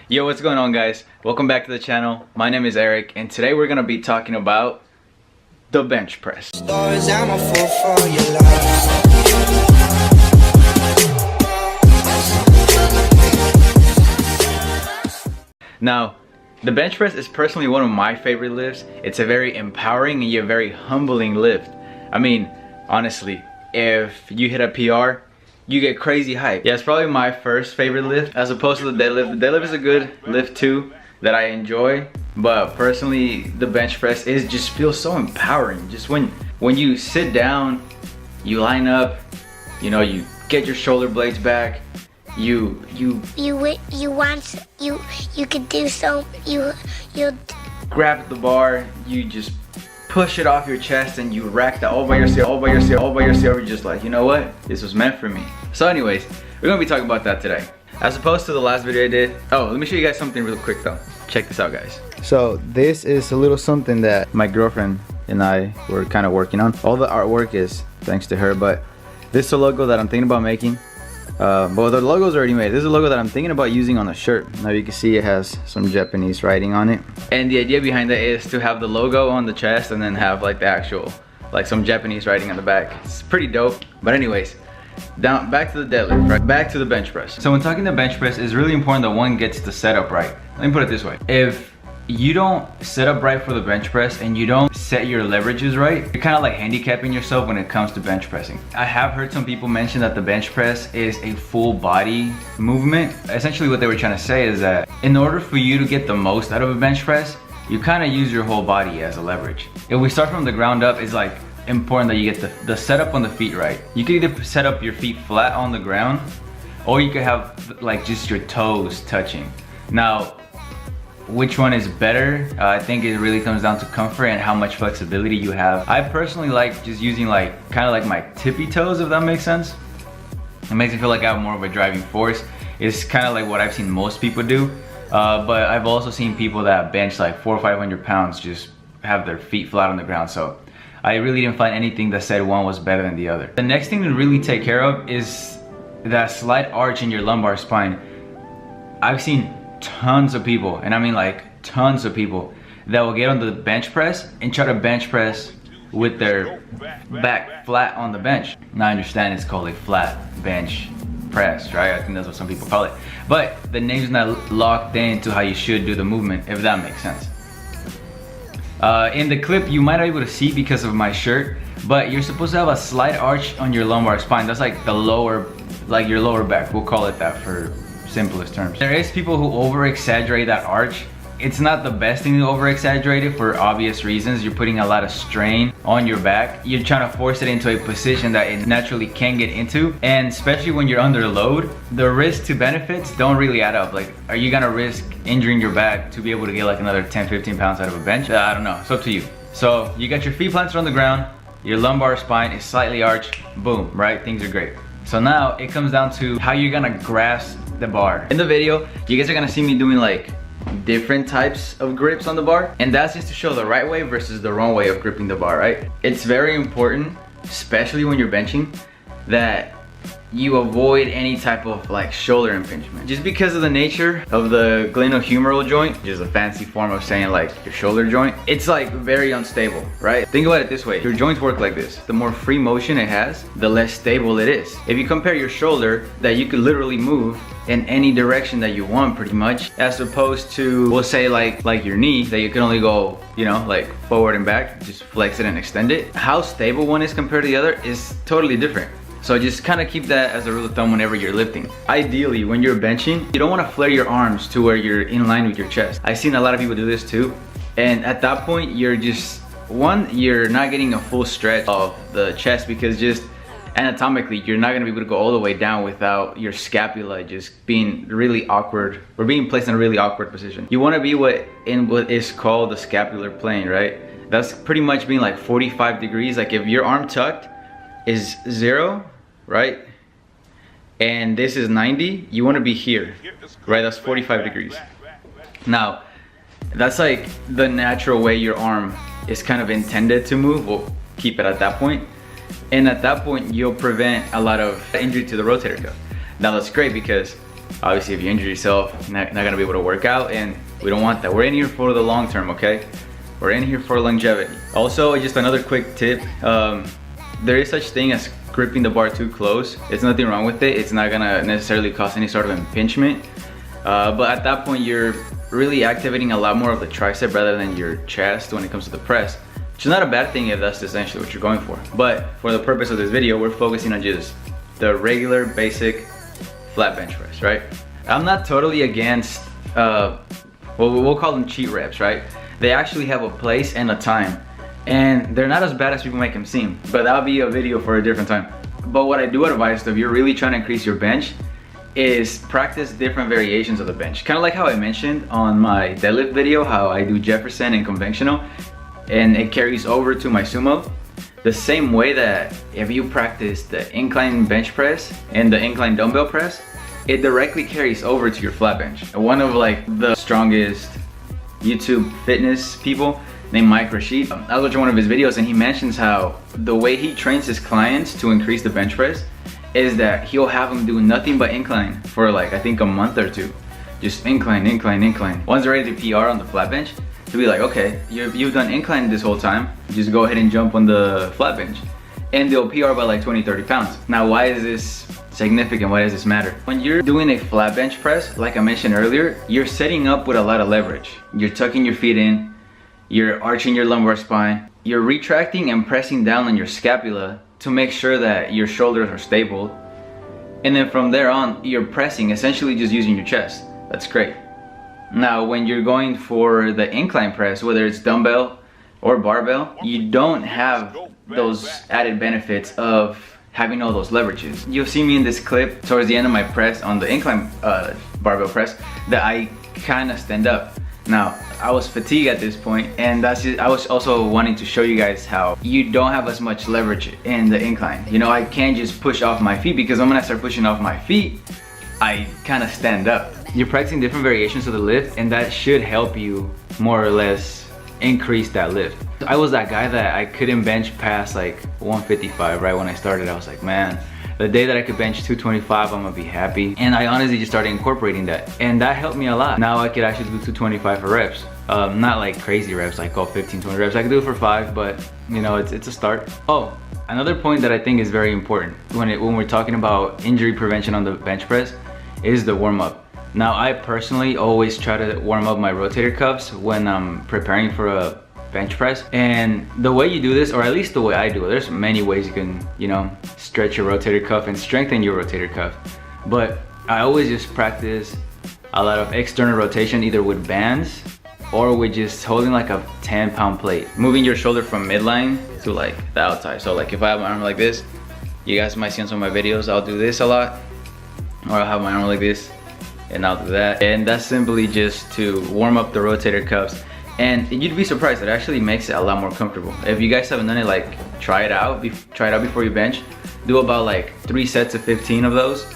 Yo, what's going on, guys? Welcome back to the channel. My name is Eric, and today we're gonna be talking about the bench press. Now, the bench press is personally one of my favorite lifts. It's a very empowering and yet very humbling lift. I mean, honestly, if you hit a PR, you get crazy hype. Yeah, it's probably my first favorite lift as opposed to the deadlift. The deadlift is a good lift too that I enjoy, but personally the bench press just feels so empowering. Just when you sit down, you line up, you know, you get your shoulder blades back, you could do so, you grab the bar, you just push it off your chest and you rack that all by yourself. You're just like, you know what? This was meant for me. So anyways, we're gonna be talking about that today. As opposed to the last video I did. Oh, let me show you guys something real quick though. Check this out, guys. So this is a little something that my girlfriend and I were kind of working on. All the artwork is thanks to her, but this is a logo that I'm thinking about making. But the logo's already made. This is a logo that I'm thinking about using on a shirt. Now you can see it has some Japanese writing on it. And the idea behind it is to have the logo on the chest and then have like the actual, like some Japanese writing on the back. It's pretty dope. But anyways, back to the deadlift, right? Back to the bench press. So when talking the bench press, it's really important that one gets the setup right. Let me put it this way. If you don't set up right for the bench press and you don't set your leverages right, you're kind of like handicapping yourself when it comes to bench pressing. I have heard some people mention that the bench press is a full body movement. Essentially what they were trying to say is that in order for you to get the most out of a bench press, you kind of use your whole body as a leverage. If we start from the ground up, it's like important that you get the setup on the feet right. You can either set up your feet flat on the ground or you could have like just your toes touching. Now, which one is better? I think it really comes down to comfort and how much flexibility you have. I personally like just using like kind of like my tippy toes, if that makes sense. It makes me feel like I have more of a driving force. It's kind of like what I've seen most people do, but I've also seen people that bench like 400 or 500 pounds just have their feet flat on the ground. So I really didn't find anything that said one was better than the other. The next thing to really take care of is that slight arch in your lumbar spine. I've seen tons of people, and I mean like tons of people, that will get on the bench press and try to bench press with their back flat on the bench. Now I understand it's called a flat bench press, right? I think that's what some people call it. But the name's not locked into how you should do the movement, if that makes sense. In the clip, you might not be able to see because of my shirt, but you're supposed to have a slight arch on your lumbar spine. That's like the lower, like your lower back. We'll call it that for simplest terms. There is people who over exaggerate that arch. It's not the best thing to over exaggerate it for obvious reasons. You're putting a lot of strain on your back. You're trying to force it into a position that it naturally can get into, and especially when you're under load, the risk to benefits don't really add up. Like, are you gonna risk injuring your back to be able to get like another 10-15 pounds out of a bench? I don't know, it's up to you. So you got your feet planted on the ground, your lumbar spine is slightly arched, boom, right? Things are great. So now it comes down to how you're gonna grasp the bar. In the video, you guys are gonna see me doing like different types of grips on the bar, and that's just to show the right way versus the wrong way of gripping the bar, right? It's very important, especially when you're benching, that you avoid any type of like shoulder impingement. Just because of the nature of the glenohumeral joint, which is a fancy form of saying like your shoulder joint, it's like very unstable, right? Think about it this way. Your joints work like this. The more free motion it has, the less stable it is. If you compare your shoulder that you could literally move in any direction that you want pretty much, as opposed to, we'll say like your knee, that you can only go, you know, like forward and back, just flex it and extend it. How stable one is compared to the other is totally different. So just kind of keep that as a rule of thumb whenever you're lifting. Ideally, when you're benching, you don't want to flare your arms to where you're in line with your chest. I've seen a lot of people do this too. And at that point, you're just, you're not getting a full stretch of the chest, because just anatomically, you're not gonna be able to go all the way down without your scapula just being really awkward, or being placed in a really awkward position. You wanna be what is called the scapular plane, right? That's pretty much being like 45 degrees. Like if your arm tucked is 0, right? And this is 90, you wanna be here, right? That's 45 degrees. Now, that's like the natural way your arm is kind of intended to move. We'll keep it at that point. And at that point, you'll prevent a lot of injury to the rotator cuff. Now that's great, because Obviously, if you injure yourself, you're not gonna be able to work out, and we don't want that. We're in here for the long term, okay? We're in here for longevity. Also, just another quick tip, there is such thing as gripping the bar too close. There's nothing wrong with it. It's not gonna necessarily cause any sort of impingement. But at that point, you're really activating a lot more of the tricep rather than your chest when it comes to the press, which is not a bad thing if that's essentially what you're going for. But for the purpose of this video, we're focusing on just the regular basic flat bench press, right? I'm not totally against, well, we'll call them cheat reps, right? They actually have a place and a time, and they're not as bad as people make them seem, but that'll be a video for a different time. But what I do advise, though, if you're really trying to increase your bench, is practice different variations of the bench. Kind of like how I mentioned on my deadlift video, how I do Jefferson and conventional, and it carries over to my sumo. The same way that if you practice the incline bench press and the incline dumbbell press, it directly carries over to your flat bench. One of like the strongest YouTube fitness people named Mike Rashid, I was watching one of his videos and he mentions how the way he trains his clients to increase the bench press is that he'll have them do nothing but incline for like, I think, a month or two. Just incline, incline, incline. Once they're ready to PR on the flat bench, to be like, okay, you've done incline this whole time, just go ahead and jump on the flat bench. And they'll PR by like 20, 30 pounds. Now, why is this significant? Why does this matter? When you're doing a flat bench press, like I mentioned earlier, you're setting up with a lot of leverage. You're tucking your feet in, you're arching your lumbar spine, you're retracting and pressing down on your scapula to make sure that your shoulders are stable. And then from there on, you're pressing, essentially just using your chest. That's great. Now, when you're going for the incline press, whether it's dumbbell or barbell, you don't have those added benefits of having all those leverages. You'll see me in this clip towards the end of my press on the incline barbell press that I kind of stand up. Now, I was fatigued at this point, and I was also wanting to show you guys how you don't have as much leverage in the incline. You know, I can't just push off my feet, because when I start pushing off my feet, I kind of stand up. You're practicing different variations of the lift, and that should help you more or less increase that lift. I was that guy that I couldn't bench past like 155 right when I started. I was like, man, the day that I could bench 225, I'm gonna be happy. And I honestly just started incorporating that, and that helped me a lot. Now I could actually do 225 for reps. Not like crazy reps, like 15, 20 reps. I could do it for 5, but you know, it's a start. Oh, another point that I think is very important when we're talking about injury prevention on the bench press is the warm-up. Now, I personally always try to warm up my rotator cuffs when I'm preparing for a bench press. And the way you do this, or at least the way I do it, there's many ways you can, you know, stretch your rotator cuff and strengthen your rotator cuff. But I always just practice a lot of external rotation, either with bands or with just holding like a 10-pound plate. Moving your shoulder from midline to like the outside. So like if I have my arm like this, you guys might see on some of my videos, I'll do this a lot. Or I'll have my arm like this, and I'll do that. And that's simply just to warm up the rotator cuffs. And you'd be surprised, it actually makes it a lot more comfortable. If you guys haven't done it, like try it out before you bench. Do about like 3 sets of 15 of those,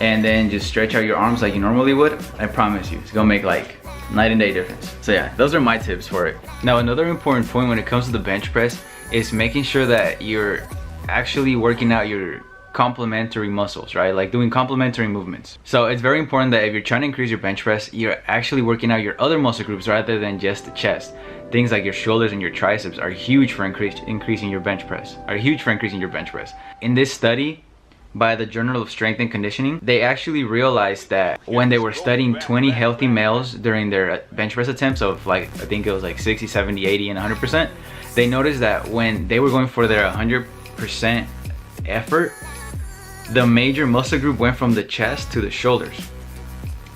and then just stretch out your arms like you normally would. I promise you, it's gonna make like night and day difference. So yeah, those are my tips for it. Now, another important point when it comes to the bench press is making sure that you're actually working out your complementary muscles, right? Like doing complementary movements. So it's very important that if you're trying to increase your bench press, you're actually working out your other muscle groups rather than just the chest. Things like your shoulders and your triceps are huge for increasing your bench press. In this study by the Journal of Strength and Conditioning, they actually realized that when they were studying 20 healthy males during their bench press attempts of like, I think it was like 60, 70, 80, and 100%, they noticed that when they were going for their 100% effort, the major muscle group went from the chest to the shoulders.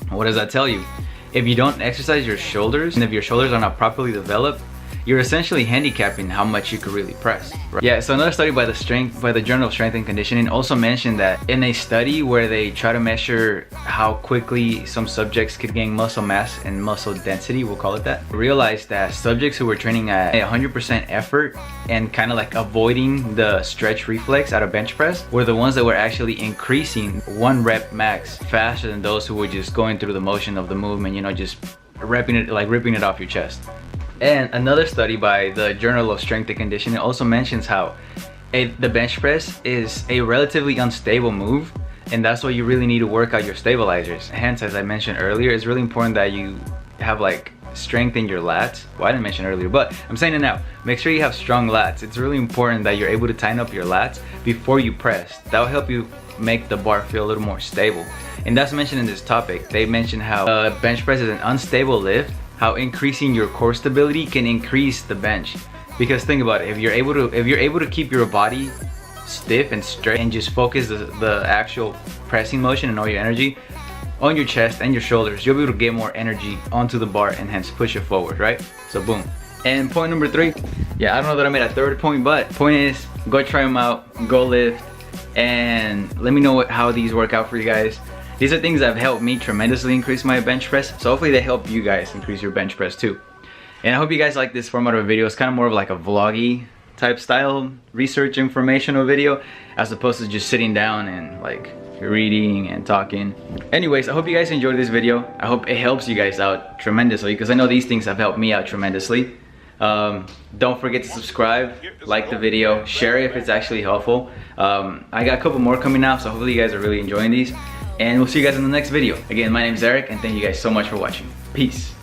What does that tell you? If you don't exercise your shoulders, and if your shoulders are not properly developed, you're essentially handicapping how much you could really press. Right? Yeah, so another study by the Journal of Strength and Conditioning also mentioned that in a study where they try to measure how quickly some subjects could gain muscle mass and muscle density, we'll call it that, realized that subjects who were training at 100% effort and kind of like avoiding the stretch reflex out of bench press were the ones that were actually increasing 1 rep max faster than those who were just going through the motion of the movement, you know, just ripping it off your chest. And another study by the Journal of Strength and Conditioning also mentions how the bench press is a relatively unstable move and that's why you really need to work out your stabilizers. Hence, as I mentioned earlier, it's really important that you have like strength in your lats. Well, I didn't mention earlier, but I'm saying it now. Make sure you have strong lats. It's really important that you're able to tighten up your lats before you press. That will help you make the bar feel a little more stable. And that's mentioned in this topic. They mentioned how bench press is an unstable lift, how increasing your core stability can increase the bench. Because think about it, if you're able to keep your body stiff and straight and just focus the actual pressing motion and all your energy on your chest and your shoulders, you'll be able to get more energy onto the bar and hence push it forward, right? So boom. And point number 3, yeah, I don't know that I made a third point, but point is, go try them out, go lift, and let me know how these work out for you guys. These are things that have helped me tremendously increase my bench press, so hopefully they help you guys increase your bench press too. And I hope you guys like this format of a video. It's kind of more of like a vloggy type style research informational video, as opposed to just sitting down and like reading and talking. Anyways, I hope you guys enjoyed this video. I hope it helps you guys out tremendously, because I know these things have helped me out tremendously. Don't forget to subscribe, like the video, share it if it's actually helpful. I got a couple more coming out, so hopefully you guys are really enjoying these, and we'll see you guys in the next video. Again, my name is Eric, and thank you guys so much for watching. Peace.